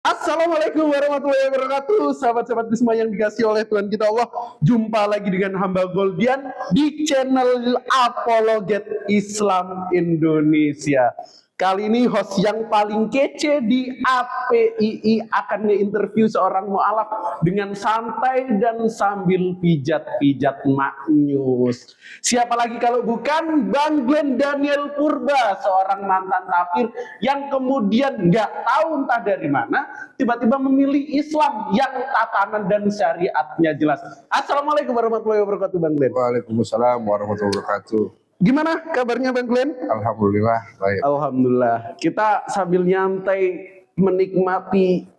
Assalamualaikum warahmatullahi wabarakatuh. Sahabat-sahabat semua yang dikasih oleh Tuhan kita Allah, jumpa lagi dengan hamba Goldian di channel Apologet Islam Indonesia. Kali ini host yang paling kece di APII akan nge-interview seorang mu'alaf dengan santai dan sambil pijat-pijat maknyus. Siapa lagi kalau bukan Bang Glenn Daniel Purba, seorang mantan kafir yang kemudian nggak tahu entah dari mana tiba-tiba memilih Islam yang tatanan dan syariatnya jelas. Assalamualaikum warahmatullahi wabarakatuh, Bang Glenn. Waalaikumsalam warahmatullahi wabarakatuh. Gimana kabarnya, Bang Glenn? Alhamdulillah baik. Alhamdulillah. Kita sambil nyantai menikmati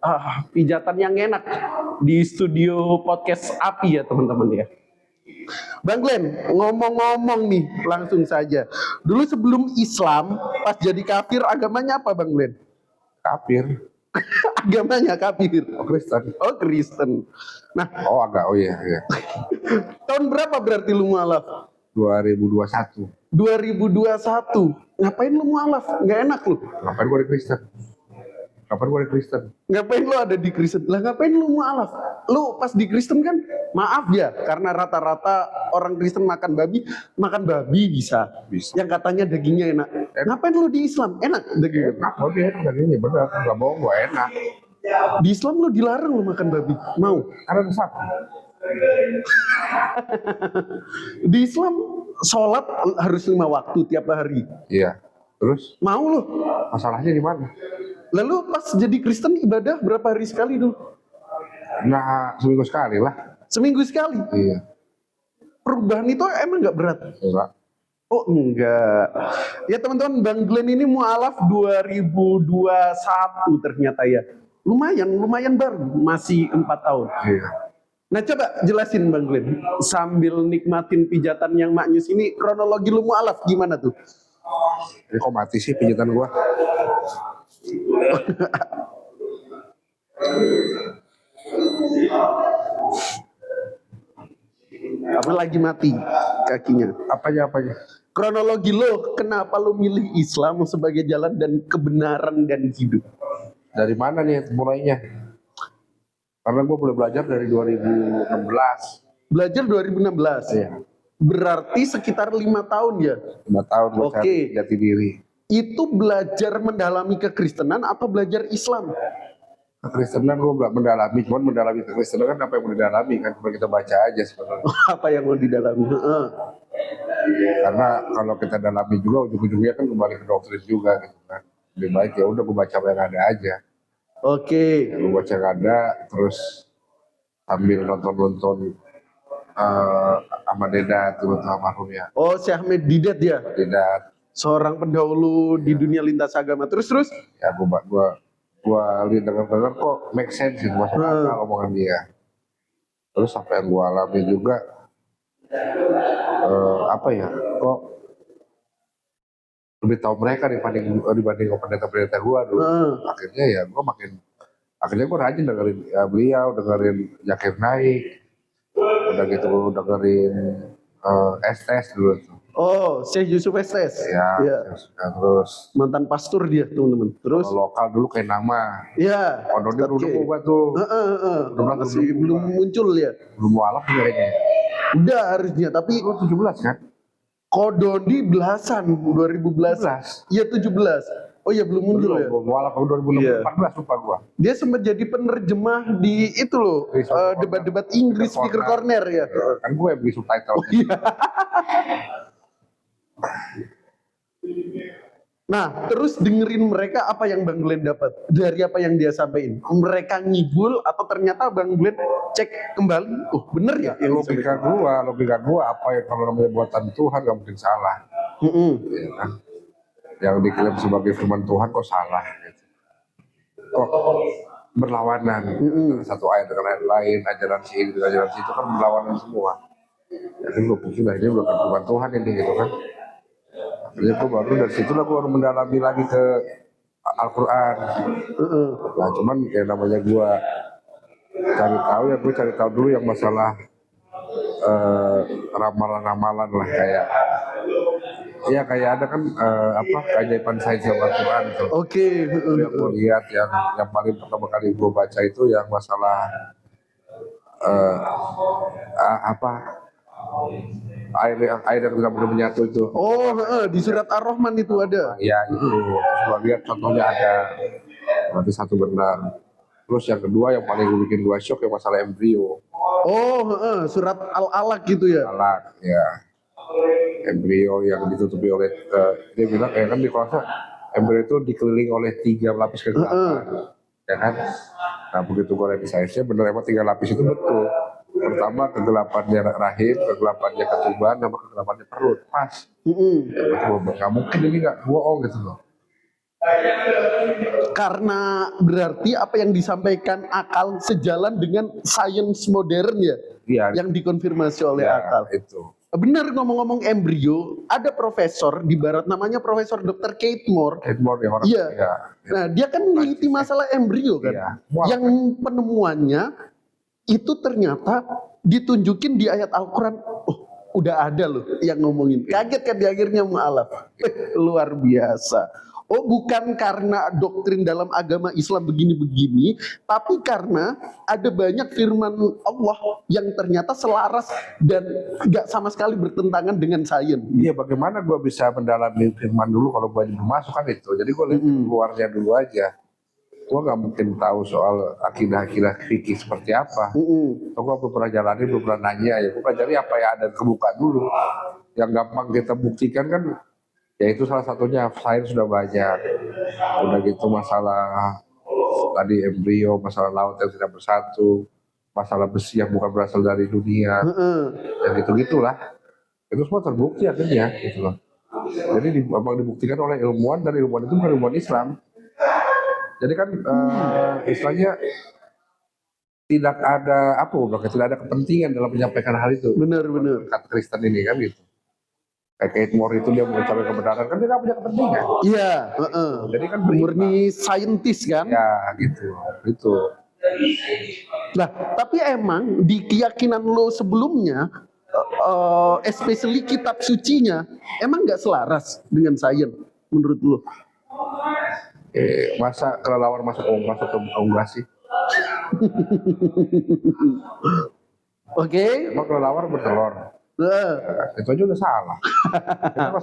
pijatan yang enak di studio podcast API ya, teman-teman ya. Bang Glenn, ngomong-ngomong nih langsung saja. Dulu sebelum Islam, pas jadi kafir agamanya apa, Bang Glenn? Kafir. Agamanya kafir. Oh, Kristen. Oh, Kristen. Nah, Oh iya. tahun berapa berarti lu mualaf? 2021. 2021. Ngapain lu mualaf? Nggak enak lu. Ngapain gua di Kristen? Ngapain lu ada di Kristen? Lah ngapain lu mualaf? Lu pas di Kristen kan, maaf ya, karena rata-rata orang Kristen makan babi bisa. Yang katanya dagingnya enak. Ngapain lu di Islam? Enak dagingnya? Enak, lebih enak dari ini, benar. Gak bohong, gua enak. Di Islam lu dilarang lu makan babi. Mau? Karena ada sapi. Di Islam sholat harus 5 waktu tiap hari. Iya. Terus? Mau lu? Masalahnya di mana? Lalu pas jadi Kristen ibadah berapa hari sekali dulu? Nah, seminggu sekali lah. Seminggu sekali? Iya. Perubahan itu emang nggak berat? Enggak. Oh enggak. Ya teman-teman, Bang Glenn ini mualaf 2021 ternyata ya. Lumayan baru, masih 4 tahun. Iya. Nah coba jelasin Bang Glenn, sambil nikmatin pijatan yang maknyus ini, kronologi lu mualaf gimana tuh? Ini kok mati sih pijatan gua? Apa lagi mati kakinya? Apanya? Kronologi lo, kenapa lo milih Islam sebagai jalan dan kebenaran dan hidup? Dari mana nih mulainya? Karena gua boleh belajar dari 2016. Belajar 2016? Iya. Berarti sekitar 5 tahun ya? 5 tahun gua cari jati diri. Itu belajar mendalami kekristenan atau belajar Islam? Kekristenan gue nggak mendalami, cuman mendalami kekristenan kan apa yang mau didalami kan, cuma kita baca aja sebenarnya. Apa yang mau didalami? Karena kalau kita dalami juga ujung-ujungnya kan kembali ke doktrin juga gitu kan. Lebih baik ya udah gue baca apa yang ada aja. Oke. Gue baca yang ada, terus sambil nonton Ahmad Dedat tuh almarhum ya. Oh, si Ahmed Didat ya? Dedat. Seorang pendahulu di dunia lintas agama. Terus? Ya gue lihat dengar kok make sense gitu, masuk akal omongan dia. Terus apa yang gue alami juga, kok lebih tahu mereka dibanding pendeta-pendeta gue dulu. Akhirnya gue rajin dengerin beliau, dengerin Zakir Naik, udah gitu dengerin Estes dulu tuh. Oh, Syekh Yusuf Estes. Ya. Terus mantan pastor dia, teman-teman. Terus lokal dulu kayak nama. Iya. Kodoni dulu gua tuh. Masih belum muncul ya. Belum mualaf kayaknya. Udah harusnya, tapi 17 kan? Kodoni belasan 2011. Iya 17. Oh iya belum muncul ya. Mualaf 2014 lupa gua. Dia sempat jadi penerjemah di itu loh, debat-debat Inggris Speaker Corner ya. Kan gue yang beli subtitle. Oh, iya. Nah, terus dengerin mereka, apa yang Bang Glenn dapat dari apa yang dia sampaikan? Mereka ngibul atau ternyata Bang Glenn cek kembali, oh bener ya? Logika gua apa yang kalau namanya buatan Tuhan gak mungkin salah. Ya kan? Yang diklaim sebagai firman Tuhan kok salah gitu. Kok berlawanan satu ayat dengan ayat lain, ajaran si ini dengan ajaran si itu kan berlawanan semua. Jadi gue pikir ini bukan firman Tuhan ini gitu kan. Jadi gue baru dari situ gue baru mendalami lagi ke Al-Quran. Nah cuman ya namanya gue cari tahu dulu yang masalah ramalan-ramalan lah, kayak Iya kayak ada kan apa keajaiban sains dalam Al-Quran tuh. Oke. Yang gue lihat yang paling pertama kali gue baca itu yang masalah eh, apa air yang tidak boleh menyatu itu. Oh, di surat Ar-Rahman itu ada. Ya itu. Terus gue lihat contohnya ada berarti satu benar. Terus yang kedua yang paling gue bikin gue shock yang masalah embrio. Oh, surat Al-Alaq gitu ya. Alak ya. Embrio yang ditutupi oleh dia bilang kan di kolase embrio itu dikelilingi oleh 3 lapis kegelapan. Ya kan? Nah begitu gue lihat di sainsnya benar emang 3 lapis itu betul. Pertama kegelapannya rahim, kegelapannya ketuban, sama kegelapannya perut. Pas. Nggak mungkin ini nggak bohong gitu loh. Karena berarti apa yang disampaikan akal sejalan dengan sains modern ya, Iya. yang dikonfirmasi oleh Ya, akal. itu. Benar, ngomong-ngomong embrio, ada profesor di barat namanya Profesor Dr. Kate Moore. Edmore yang orang. Iya. Ya. Nah, dia kan meneliti masalah embrio kan. Iya. Yang penemuannya itu ternyata ditunjukin di ayat Al-Quran. Oh, udah ada loh yang ngomongin. Kaget kan di akhirnya mu'alaf. Luar biasa. Oh, bukan karena doktrin dalam agama Islam begini-begini, tapi karena ada banyak firman Allah yang ternyata selaras dan gak sama sekali bertentangan dengan sains. Iya, bagaimana gue bisa mendalami firman dulu kalau gue belum masuk kan itu. Jadi gue lihat luarnya dulu aja. Gue nggak mungkin tahu soal akidah-akidah fikih seperti apa. Gue belum pernah jalani, belum pernah nanya ya. Gue pelajari apa yang ada kebuka dulu. Yang gampang kita buktikan kan, ya itu salah satunya sains sudah banyak. Udah gitu masalah tadi embrio, masalah laut yang tidak bersatu, masalah besi yang bukan berasal dari dunia, dan gitu-gitulah. Itu semua terbukti akhirnya, gitu loh. Jadi memang dibuktikan oleh ilmuwan dan ilmuwan itu bukan ilmuwan Islam. Jadi kan istilahnya tidak ada tidak ada kepentingan dalam menyampaikan hal itu. Benar-benar. Kata Kristen ini kan gitu. Kayak Kate Moore itu dia mencapai kebenaran kan dia nggak punya kepentingan. Iya. Jadi kan murni saintis kan. Ya gitu. Itu. Nah, tapi emang di keyakinan lo sebelumnya, especially kitab sucinya, emang nggak selaras dengan sains menurut lo? Masa kelelawar masuk ke unggas sih? Oke. Emang kelelawar bertelur? Itu aja udah salah. Kita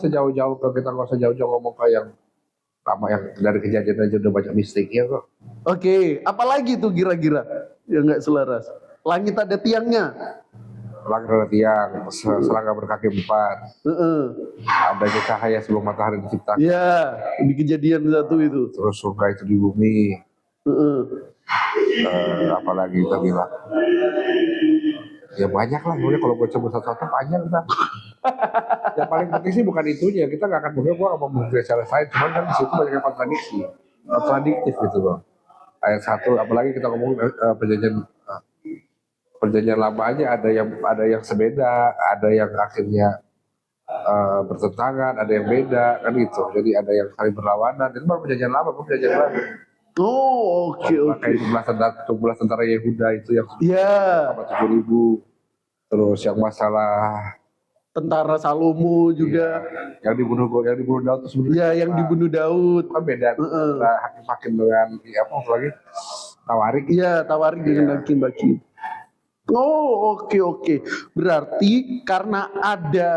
nggak usah jauh-jauh ngomong ke yang lama yang dari kejadian aja udah banyak mistiknya kok. Oke, apalagi tuh kira-kira yang nggak selaras? Langit ada tiangnya. Langit ada tiang, serangga berkaki 4. Adanya cahaya sebelum matahari diciptakan. Iya, di kejadian 1 itu. Terus surga itu di bumi. Apalagi kita bilang. Ya banyak lah, kalau gue sebut satu-satu panjang kan. Yang paling penting sih bukan itunya, kita nggak akan mungkin gue nggak mau membuktikan secara sains, cuman kan di situ banyak kontradiktif gitu loh. Ayat 1, apalagi kita ngomong perjanjian lama aja ada yang sebeda, ada yang akhirnya bertentangan, ada yang beda kan gitu. Jadi ada yang saling berlawanan. Itu baru perjanjian lama, bukan perjanjian baru. Oh, oke. Kayak 17 tentara Yehuda itu yang sama 7.000. Terus yang masalah tentara Salomo juga. Yang dibunuh Daud itu sebenarnya. Iya, yang dibunuh Daud. Kan beda. Hakim dengan apa lagi? Tawarik. Iya, Tawarik dengan hakim. Oh, oke. Berarti karena ada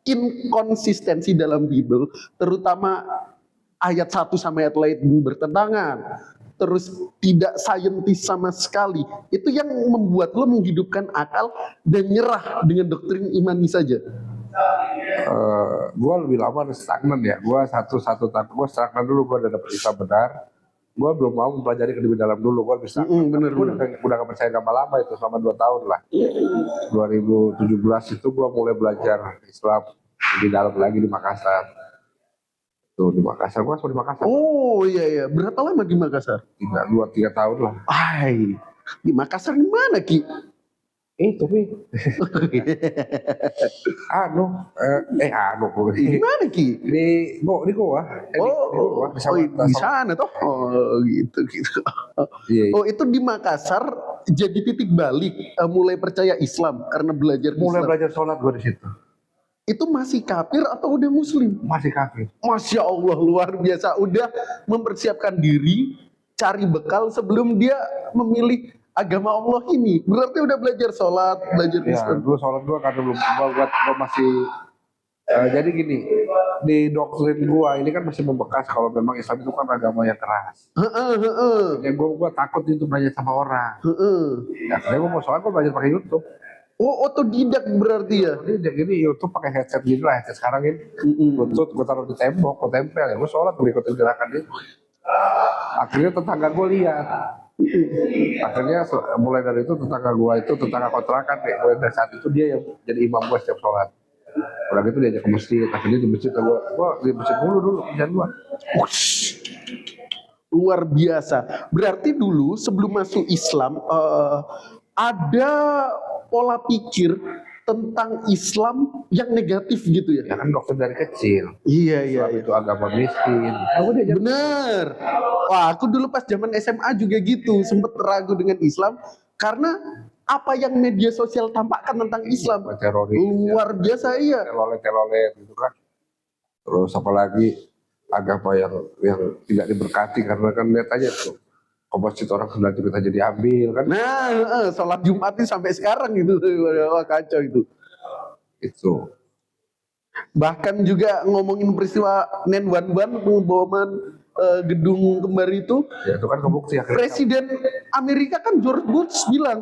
inkonsistensi dalam Bible, terutama ayat 1 sama ayat lain bertentangan, terus tidak saintis sama sekali, itu yang membuat lo menghidupkan akal dan nyerah dengan doktrin imani saja. Gue lebih lama stagnan ya. Gue stagnan dulu. Gue udah dapet Islam benar. Gue belum mau mempelajari lebih dalam dulu. Gue bisa. Gue udah gak percaya agama lama itu selama 2 tahun lah. 2017 itu gue mulai belajar Islam lebih dalam lagi di Makassar. Tuh di Makassar, gue di Makassar. Oh iya, berapa lama di Makassar? 2-3 tahun lah. Di Makassar di mana Ki? Itu Mi. Di mana Ki? Di Goa. Di sana toh. Oh gitu. Iya. Oh itu di Makassar jadi titik balik mulai percaya Islam karena belajar Islam. Mulai belajar sholat gue di situ. itu masih kafir atau udah muslim? Masih kafir. Masya Allah, luar biasa. Udah mempersiapkan diri, cari bekal sebelum dia memilih agama Allah ini. Berarti udah belajar sholat, belajar Ya, Islam. dulu sholat gua karena belum gua masih jadi gini, di doktrin gua ini kan masih membekas kalau memang Islam itu kan agama yang keras. Heeh, heeh, Ya gua takut itu belajar sama orang. heeh. Ya, karena gua mau sholat gua belajar pakai YouTube. Oh, otodidak berarti ya? Jadi YouTube pakai headset gitu lah, headset sekarang ini. Mm-mm. Bluetooth gua taruh di tembok, gua tempel ya, gua sholat gua ikutin gerakan itu. Akhirnya tetangga gua lihat. Akhirnya mulai dari itu tetangga kontrakan nih. Mulai dari saat itu dia yang jadi imam gua setiap sholat. Udah gitu diajak ke masjid, akhirnya di masjid gua di masjid dulu kerjaan gua. Wush. Luar biasa. Berarti dulu sebelum masuk Islam ada pola pikir tentang Islam yang negatif gitu Ya ya? kan dokter dari kecil. Iya, iya, Islam iya. itu agama miskin. Aku diajak Bener. Wah, aku dulu pas zaman SMA juga gitu, sempet ragu dengan Islam karena apa yang media sosial tampakkan tentang Islam. teroris, Luar biasa, iya. telolet gitu kan. Terus apalagi agama yang tidak diberkati karena kan lihat aja tuh. Ke masjid orang sudah kita jadi ambil kan Nah, sholat Jumat ini sampai sekarang gitu, wah kacau itu. itu. Bahkan juga ngomongin peristiwa Nen Wan pengeboman gedung kembar itu, Ya itu kan kebukti akhirnya. Presiden Amerika kan George Bush bilang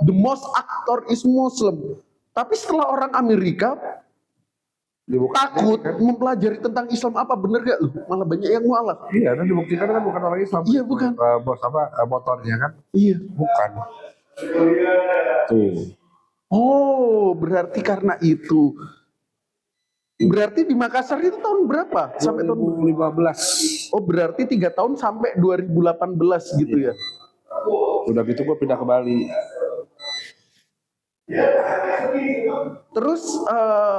the most actor is Muslim. Tapi setelah orang Amerika Dibuktikan takut kan? mempelajari tentang Islam, apa bener gak lu? Malah banyak yang mualaf. Iya, kan dibuktikan kan bukan orang Islam. Iya, bukan. Bos motornya kan Iya. bukan. Tuh. Oh, berarti karena itu. Berarti di Makassar itu tahun berapa? Sampai tahun 2015. Oh, berarti 3 tahun sampai 2018 gitu ya. Udah gitu gue pindah ke Bali. Terus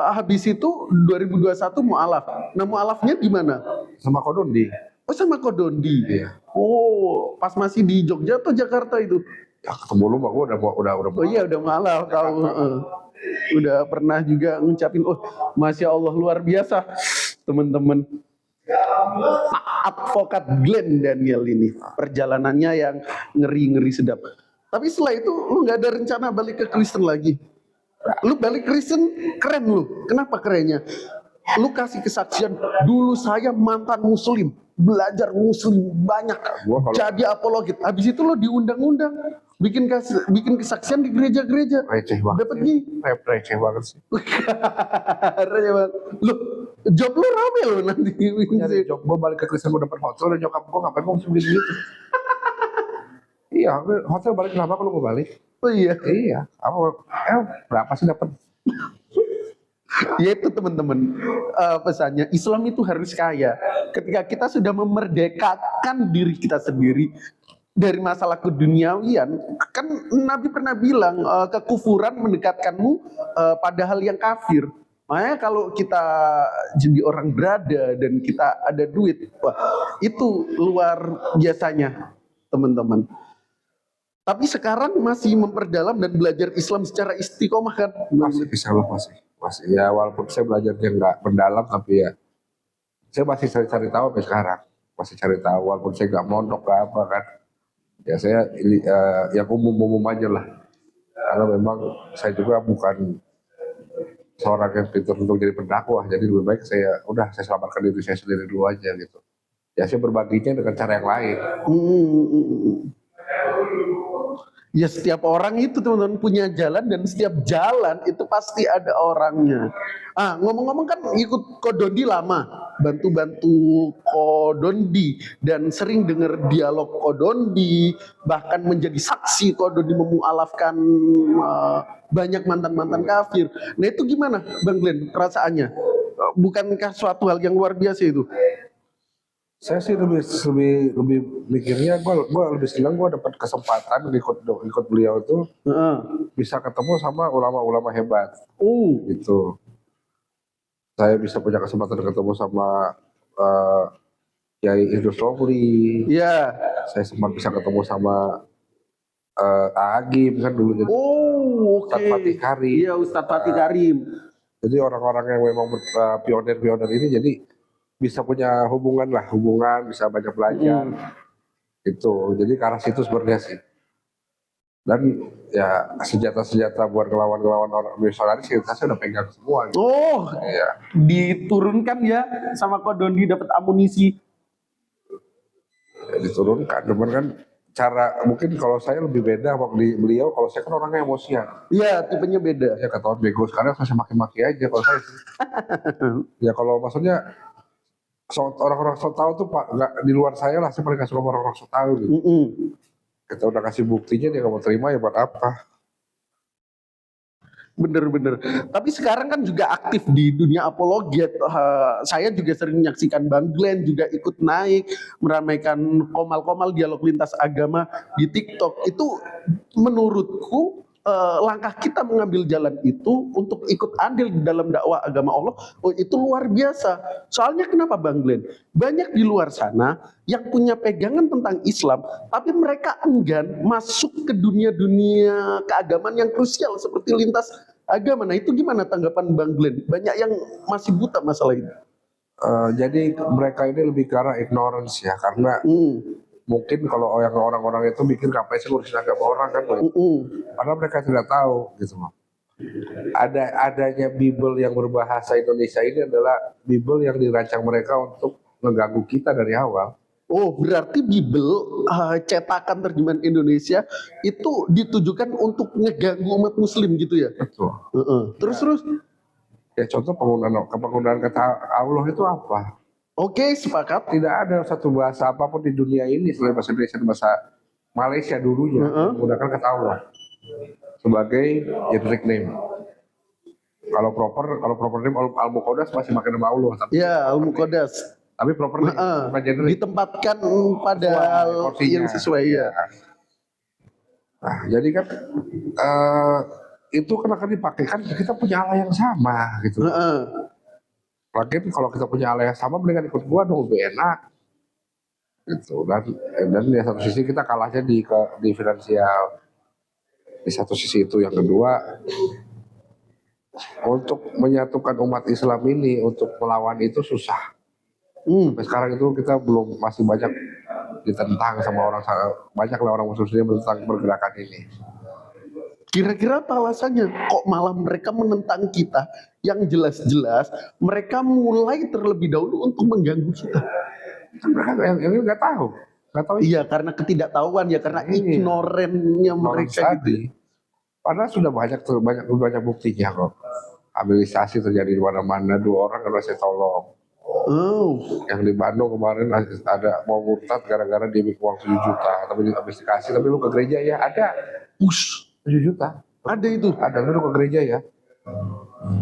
habis itu 2021 mualaf. Nah, mualafnya di mana? Sama Kodondi. Oh, sama Kodondi. Iya. Oh, pas masih di Jogja atau Jakarta itu? Ya, ketemu lu mah gue udah. Oh iya, udah mualaf tahu. Udah pernah juga ngucapin, oh, Masya Allah luar biasa, teman-teman. Advokat Glenn Daniel ini perjalanannya yang ngeri-ngeri sedap. Tapi setelah itu lu nggak ada rencana balik ke Kristen lagi. Lu balik Kristen keren lu. Kenapa kerennya? Lu kasih kesaksian, dulu saya mantan muslim, belajar muslim banyak, jadi apologit. Habis itu lu diundang-undang bikin kesaksian di gereja-gereja. Receh banget. Dapat gini. Receh banget sih. Receh banget. Lu job lu rame lu nanti. Nyari job gue balik ke Kristen gue dapet hotel dan nyokap gue ngapain ngomong gitu. Iya, hotel balik kenapa kalau gue balik? Oh iya. Iya, berapa sih dapat? Ya itu teman-teman, pesannya Islam itu harus kaya. Ketika kita sudah memerdekakan diri kita sendiri dari masalah keduniawian, kan Nabi pernah bilang kekufuran mendekatkanmu pada hal yang kafir. Makanya kalau kita jadi orang berada dan kita ada duit, wah itu luar biasanya teman-teman. Tapi sekarang masih memperdalam dan belajar Islam secara istiqomah kan? Masih bisa loh, masih. Ya walaupun saya belajarnya nggak mendalam tapi ya saya masih cari tahu sampai sekarang. Masih cari tahu walaupun saya nggak mondok nggak apa kan. Ya saya yang umum aja lah. Karena memang saya juga bukan seorang yang pintar untuk jadi pendakwah. Jadi lebih baik saya selamatkan diri saya sendiri dulu aja gitu. Ya saya berbaginya dengan cara yang lain. Ya setiap orang itu teman-teman punya jalan dan setiap jalan itu pasti ada orangnya. Ngomong-ngomong kan ikut Kodondi lama, bantu-bantu Kodondi dan sering dengar dialog Kodondi, bahkan menjadi saksi Kodondi memualafkan banyak mantan-mantan kafir. Nah itu gimana Bang Glenn perasaannya? Bukankah suatu hal yang luar biasa itu? Saya sih lebih mikirnya gue lebih senang gue dapat kesempatan ikut beliau itu bisa ketemu sama ulama-ulama hebat. Gitu. Saya bisa punya kesempatan ketemu sama Kiai Idrus Romli. Iya. Saya sempat bisa ketemu sama Agim kan dulu jadi. Oke. Ustadz Fatih Karim. Iya, Ustadz Fatih Karim. Jadi orang-orang yang memang pionir-pionir ini jadi bisa punya hubungan, bisa banyak belajar gitu. Jadi ke arah situ sebenarnya sih. Dan ya senjata-senjata buat ngelawan orang misionaris kita udah pegang semua gitu. Oh, Iya. diturunkan ya sama Ko Dondi dapat amunisi. Ya, diturunkan, cuman kan cara mungkin kalau saya lebih beda sama beliau. Kalau saya kan orangnya emosian. Iya, tipenya beda. Ya ketahuan bego sekarang saya maki-maki aja kalau saya sih. Ya kalau maksudnya orang-orang so tahu tuh Pak, nggak di luar saya lah, saya paling gak suka sama orang-orang so tahu gitu. Kita udah kasih buktinya, dia nggak mau terima, ya buat apa? Bener-bener. Tapi sekarang kan juga aktif di dunia apologet. Saya juga sering menyaksikan Bang Glenn juga ikut naik meramaikan komal-komal dialog lintas agama di TikTok. Itu menurutku langkah kita mengambil jalan itu untuk ikut andil di dalam dakwah agama Allah, oh itu luar biasa. Soalnya kenapa Bang Glenn? Banyak di luar sana yang punya pegangan tentang Islam, tapi mereka enggan masuk ke dunia-dunia keagamaan yang krusial seperti lintas agama. Nah itu gimana tanggapan Bang Glenn? Banyak yang masih buta masalah ini. Jadi mereka ini lebih ke arah ignorance ya, karena mungkin kalau yang orang-orang itu bikin KPS ngurusin agama orang kan, padahal mereka tidak tahu gitu loh. Adanya Bible yang berbahasa Indonesia ini adalah Bible yang dirancang mereka untuk mengganggu kita dari awal. Oh, berarti Bible cetakan terjemahan Indonesia itu ditujukan untuk ngeganggu umat Muslim gitu ya? Betul. Terus? Ya contoh penggunaan kata Allah itu apa? Oke, sepakat. Tidak ada satu bahasa apapun di dunia ini selain bahasa Indonesia dan bahasa Malaysia dulunya menggunakan kata Allah sebagai generic name. Kalau proper name Al-Muqaddas masih pakai nama Allah. Ya, Al-Muqaddas. Tapi proper name bukan generic. Ditempatkan pada yang sesuai ya. Nah, jadi kan itu kan akan dipakai kan kita punya Allah yang sama gitu. Lagi kalau kita punya Allah yang sama, mendingan ikut gua dong, lebih enak gitu. Dan di satu sisi kita kalahnya di finansial, di satu sisi itu. Yang kedua, untuk menyatukan umat Islam ini, untuk melawan itu susah. Sampai sekarang itu kita masih banyak ditentang sama banyak lah orang Muslim tentang pergerakan ini. Kira-kira apa alasannya? Kok malah mereka menentang kita yang jelas-jelas mereka mulai terlebih dahulu untuk mengganggu kita? Mereka yang nggak tahu. Iya, karena ketidaktahuan ya, karena ignorannya mereka gitu. Padahal sudah banyak buktinya kok. Habilisasi terjadi di mana-mana, 2 orang kalau saya tolong. Yang di Bandung kemarin ada mau murtad gara-gara dia minta uang 7 juta, tapi habis dikasih, tapi lu ke gereja ya, ada. 7 juta. Ada itu. Ada, lu ke gereja ya.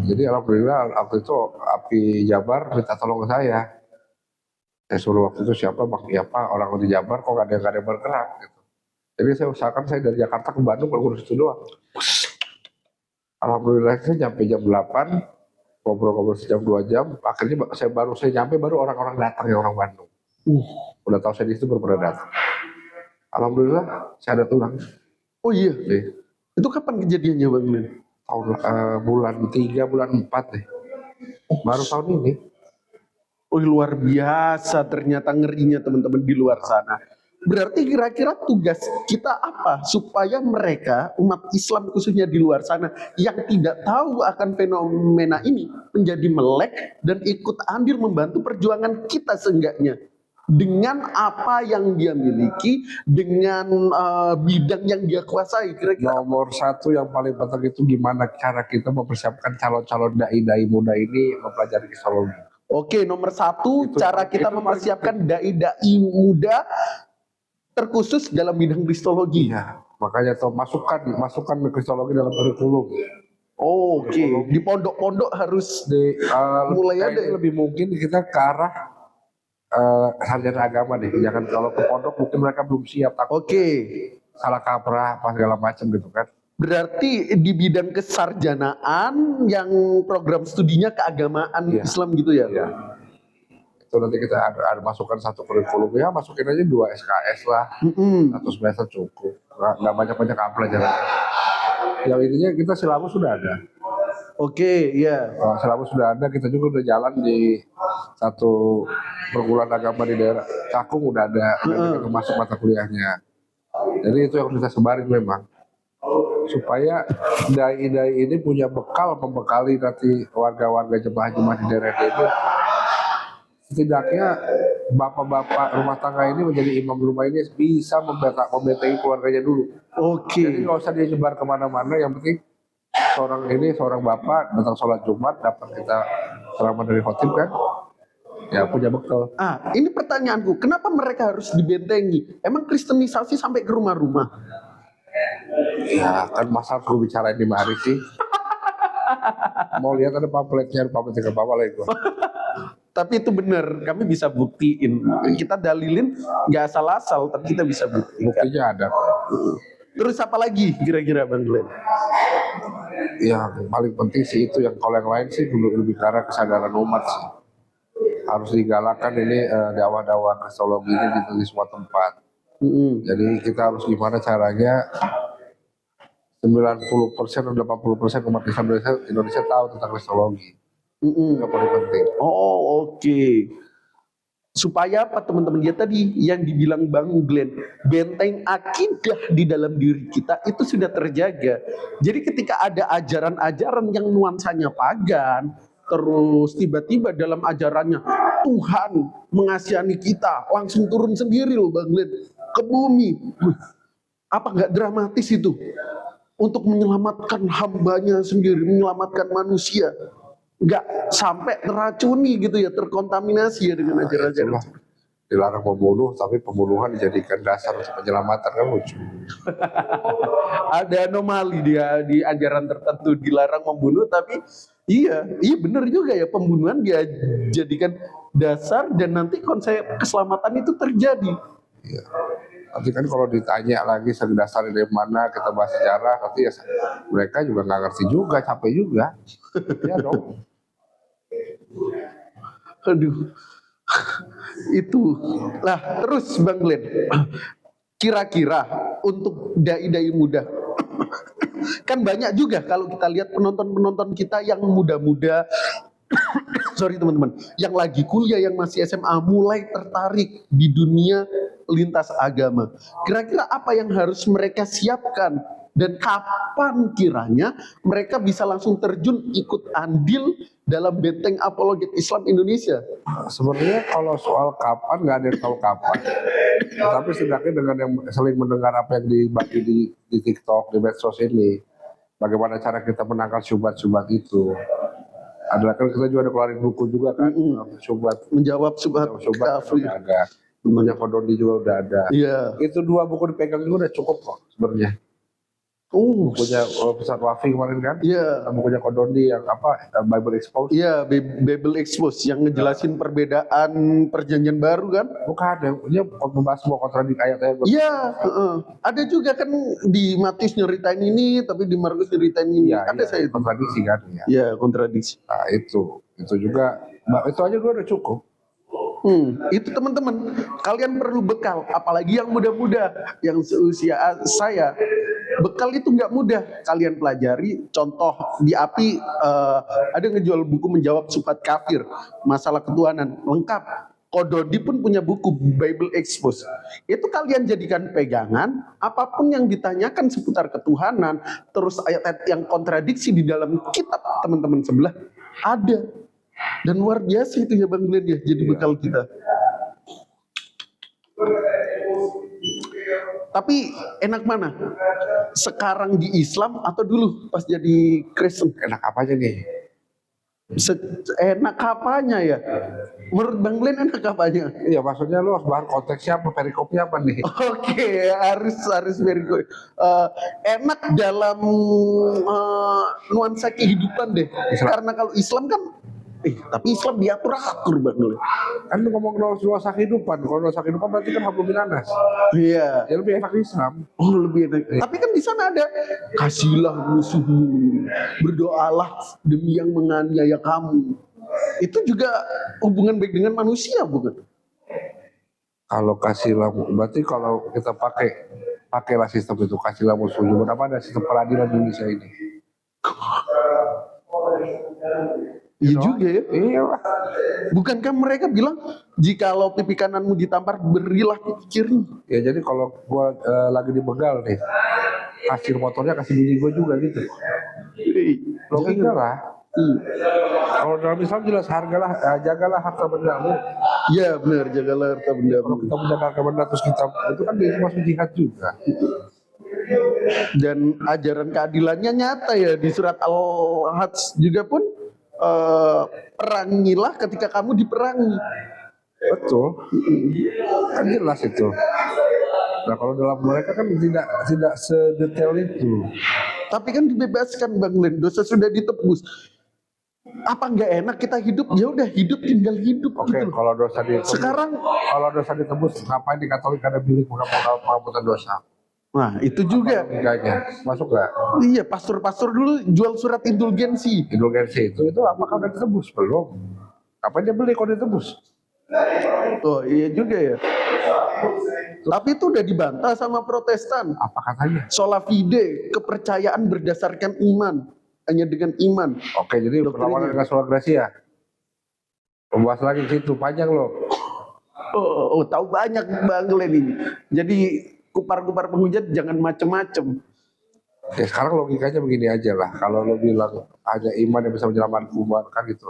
Jadi alhamdulillah waktu itu Api Jabar minta tolong ke saya. Saya suruh waktu itu siapa orang di Jabar kok gak ada yang bergerak gitu. Jadi saya usahakan saya dari Jakarta ke Bandung ngurus itu doang. Alhamdulillah saya nyampe jam 8, ngobrol-ngobrol sejam 2 jam. Akhirnya saya nyampe baru orang-orang datang ya, orang Bandung. Udah tahu saya di situ baru pada datang. Alhamdulillah saya ada tulang. Oh iya. Itu kapan kejadiannya Bang Glenn? Bulan 3, bulan 4 deh. Baru tahun ini. Oh luar biasa ternyata ngerinya teman-teman di luar sana. Berarti kira-kira tugas kita apa supaya mereka umat Islam khususnya di luar sana yang tidak tahu akan fenomena ini menjadi melek dan ikut andil membantu perjuangan kita seenggaknya dengan apa yang dia miliki, dengan bidang yang dia kuasai. Kira-kira nomor 1 yang paling penting itu gimana cara kita mempersiapkan calon-calon dai-dai muda ini mempelajari kristologi. Oke, nomor 1 cara kita mempersiapkan dai-dai muda terkhusus dalam bidang kristologi. Ya, makanya masukkan kristologi dalam kurikulum. Oke, di pondok-pondok harus mulai ada. Lebih mungkin kita ke arah sarjana agama deh. Jangan kalau ke pondok mungkin mereka belum siap. Oke. Salah kaprah apa segala macam gitu kan. Berarti di bidang kesarjanaan yang program studinya keagamaan Islam gitu ya? Iya. Itu nanti kita ada masukkan 1 kurikulum ya, masukin aja 2 SKS lah. 1 semester cukup. Nggak banyak-banyak pelajaran. Yang intinya kita silabus sudah ada. Oke, iya. Selama sudah ada, kita juga udah jalan di satu perguruan agama di daerah Cakung udah ada, kita masuk mata kuliahnya. Jadi itu yang kita sebarin memang supaya dai-dai ini punya bekal membekali nanti warga-warga jemaah-jemaah di daerah itu. Setidaknya bapak-bapak rumah tangga ini menjadi imam rumah ini bisa membentengi keluarganya dulu. Oke. Jadi nggak usah dia nyebar kemana-mana, yang penting seorang bapak datang sholat Jumat dapat kita ceramah dari khotib kan, ya punya bekal. Ini pertanyaanku, kenapa mereka harus dibentengi? Emang kristenisasi sampai ke rumah-rumah? Ya kan masa perlu bicara di mari sih. Mau lihat ada pamfletnya ke bawah lagi gua. Tapi itu benar, kami bisa buktiin. Kita dalilin nggak asal-asal, tapi kita bisa buktiin. Buktinya ada. Terus apa lagi kira-kira Bang Glenn? Yang paling penting sih itu, yang kalau yang lain sih lebih ke arah kesadaran umat sih. Harus digalakan ini dakwah-dakwah kristologi ini di semua tempat. Jadi kita harus gimana caranya 90% atau 80% umat Islam Indonesia tahu tentang kristologi. Itu yang paling penting. Oke. Supaya apa teman-teman, dia tadi yang dibilang Bang Glenn, benteng akidah di dalam diri kita itu sudah terjaga. Jadi ketika ada ajaran-ajaran yang nuansanya pagan, terus tiba-tiba dalam ajarannya Tuhan mengasihani kita, langsung turun sendiri loh Bang Glenn ke bumi. Apa nggak dramatis itu? Untuk menyelamatkan hambanya sendiri, menyelamatkan manusia. Nggak sampai teracuni gitu ya, terkontaminasi ya dengan ajaran-ajaran. Dilarang membunuh, tapi pembunuhan dijadikan dasar untuk penyelamatan, kan lucu. Ada anomali dia di ajaran tertentu, dilarang membunuh, tapi iya benar juga ya, pembunuhan dia jadikan dasar dan nanti konsep keselamatan itu terjadi. Iya. Nanti kan kalau ditanya lagi dasarnya dari mana, kita bahas sejarah, nanti ya mereka juga nggak ngerti juga, capek juga. Ya dong. Aduh, itu lah. Terus Bang Glenn, kira-kira untuk dai-dai muda, kan banyak juga kalau kita lihat penonton-penonton kita yang muda-muda, sorry teman-teman, yang lagi kuliah, yang masih SMA, mulai tertarik di dunia lintas agama. Kira-kira apa yang harus mereka siapkan? Dan kapan kiranya mereka bisa langsung terjun ikut andil dalam benteng apologet Islam Indonesia? Sebenarnya kalau soal kapan, nggak ada yang tahu kapan. Tapi setidaknya dengan yang sering mendengar apa yang dibagi di TikTok, di medsos ini, bagaimana cara kita menangkal syubhat-syubhat itu. Adalah kan kita juga ada keluarin buku juga kan, syubhat, menjawab syubhat kafir. Ada. Bukunya Kodondi juga udah ada. Iya. Itu 2 buku dipegang juga udah cukup kok sebenarnya. Bukunya Ustaz Wafi kemarin kan? Iya. Bukunya Kodondi yang apa? Bible Expose. Iya, Bible Expose yang ngejelasin perbedaan perjanjian baru kan? Bukan, dia membahas semua kontradik ayat-ayat. Iya, ada juga kan di Matius nyeritain ini, tapi di Markus nyeritain ini. Ya, ada saya itu. kontradiksi kan? Ya. Iya, kontradiksi. Nah itu juga, itu aja gue udah cukup. Itu teman-teman, kalian perlu bekal, apalagi yang muda-muda, yang seusia saya. Bekal itu nggak mudah kalian pelajari. Contoh di API ada ngejual buku menjawab syubhat kafir, masalah ketuhanan lengkap. Kododi pun punya buku Bible Expose. Itu kalian jadikan pegangan, apapun yang ditanyakan seputar ketuhanan, terus ayat-ayat yang kontradiksi di dalam kitab teman-teman sebelah ada. Dan luar biasa itu ya Bang Glenn ya, jadi bekal kita. Tapi enak mana? Sekarang di Islam atau dulu pas jadi Kristen? Enak apa aja nih? Enak apanya ya? Menurut Bang Glenn enak apanya? Iya, maksudnya lu harus bahas konteksnya apa, perikopnya apa nih? Oke, harus very good. Enak dalam nuansa kehidupan deh. Karena kalau Islam kan tapi Islam diatur-atur Bang Glenn. Kan lu ngomong nuansa kehidupan. Kalau nuansa kehidupan berarti kan hablum minanas. Iya. Ya lebih enak Islam. Lebih enak. Tapi kan di sana ada kasihilah musuhmu, berdoalah demi yang menganiaya kamu. Itu juga hubungan baik dengan manusia bukan? Kalau kasihlah, berarti kalau kita pakailah sistem itu, kasihlah musuhmu. Kenapa ada sistem peradilan di Indonesia ini? Iya juga ya. Iya lah. Bukankah mereka bilang jikalau pipi kananmu ditampar berilah pipi kiri? Ya jadi kalau gua lagi dibegal nih, kasir motornya kasih bini gua juga gitu. Logika lah. Kalau dalam Islam jelas jagalah harta bendamu. Iya benar, jagalah harta benda. Kalau kita menjaga harta benda terus kita itu kan masuk jihad juga. Dan ajaran keadilannya nyata ya di surat Al-Hajj juga pun perangilah ketika kamu diperangi. Betul. Kan jelas itu. Nah kalau dalam mereka kan tidak sedetail itu. Tapi kan dibebaskan Bang Glenn, dosa sudah ditebus. Apa nggak enak kita hidup? Ya udah hidup, tinggal hidup. Oke, gitu. kalau dosa ditebus. Sekarang kalau dosa ditebus, ngapain di Katolik ada bilik pengampunan dosa? nah itu juga. Logikanya masuk nggak? Iya, pastor-pastor dulu jual surat indulgensi. Indulgensi itu apakah udah ditebus? Belum. Kapan dia beli kalau ditebus? Oh iya juga ya. Tapi itu udah dibantah sama Protestan. Apa katanya? Sola fide, kepercayaan berdasarkan iman, hanya dengan iman. Oke, jadi perlawanan dengan sola gracia. Membahas lagi di situ panjang loh. Oh, tahu banyak Bang Glenn ini. Jadi kupar-kupar penghujat jangan macem-macem. Ya sekarang logikanya begini aja lah. Kalau lo bilang hanya iman yang bisa menyelamatkan umat kan gitu.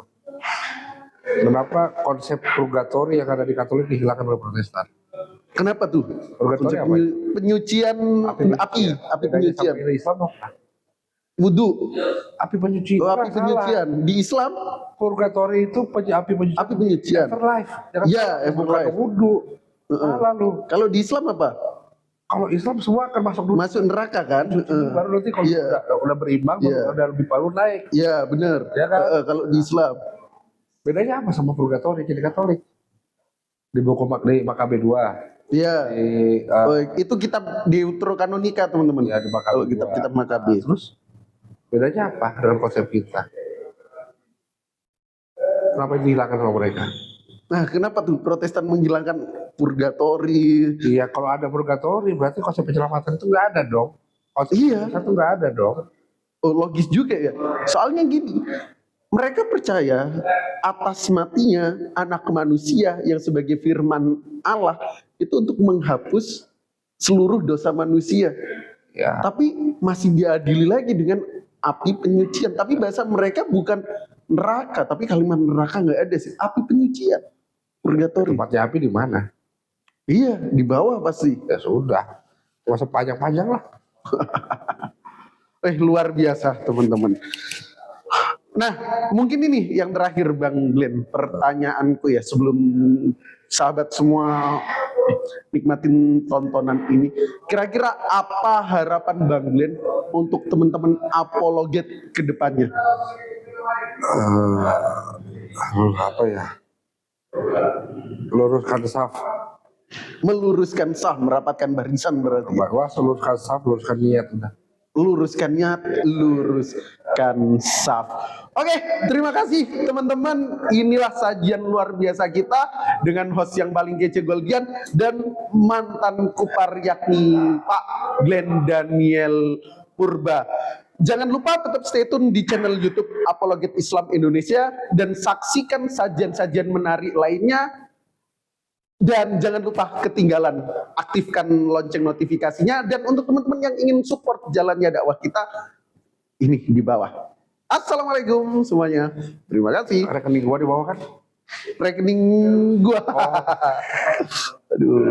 Kenapa konsep purgatori yang ada di Katolik dihilangkan oleh Protestan? Kenapa tuh? Purgatori apa? Penyucian api penyucian. Di Islam apa? Wudu. Api penyucian. Oh, api penyucian. Di Islam Purgatori itu api penyucian. api penyucian. Afterlife. Ya, afterlife. Wudu. Lalu Kalau di Islam apa? kalau Islam semua akan masuk dulu. Masuk neraka kan? Baru nanti kalau udah berimbang, udah lebih baru naik. Iya benar. Ya kan? Kalau di Islam. Bedanya apa sama purgatori jadi Katolik? Di buku di Makabe 2. Iya. Di, itu kitab Deuterokanonika teman-teman. Ya, di Makabe Kalau kitab Makabe. Terus bedanya apa dalam konsep kita? Kenapa dihilangkan sama mereka? Nah, kenapa tuh Protestan menghilangkan purgatori? Iya, kalau ada purgatori berarti konsep penyelamatan itu nggak ada dong. Konsep itu nggak ada dong. Oh, logis juga ya. Soalnya gini, mereka percaya atas matinya anak manusia yang sebagai firman Allah itu untuk menghapus seluruh dosa manusia. Ya. Tapi masih diadili lagi dengan api penyucian. Tapi bahasa mereka bukan neraka, tapi kalimat neraka nggak ada sih. Api penyucian. Purgatori. Tempatnya api di mana? Iya, di bawah pasti. Ya sudah, nggak usah panjang-panjang lah. Luar biasa teman-teman. Nah, mungkin ini yang terakhir Bang Glenn, pertanyaanku ya sebelum sahabat semua nikmatin tontonan ini. Kira-kira apa harapan Bang Glenn untuk teman-teman apologet ke depannya? Apa ya? Luruskan saf. Meluruskan saf, merapatkan barisan berarti. Wah, luruskan saf, luruskan niat udah. Luruskan niat, luruskan saf. Oke, terima kasih teman-teman. Inilah sajian luar biasa kita dengan host yang paling kece Golgian dan mantan kupar yakni Pak Glenn Daniel Purba. Jangan lupa tetap stay tune di channel YouTube Apologet Islam Indonesia dan saksikan sajian-sajian menarik lainnya. Dan jangan lupa ketinggalan, aktifkan lonceng notifikasinya. Dan untuk teman-teman yang ingin support jalannya dakwah kita, ini di bawah. Assalamualaikum semuanya. Terima kasih. Rekening gua di bawah kan? Rekening gua. Oh. Aduh.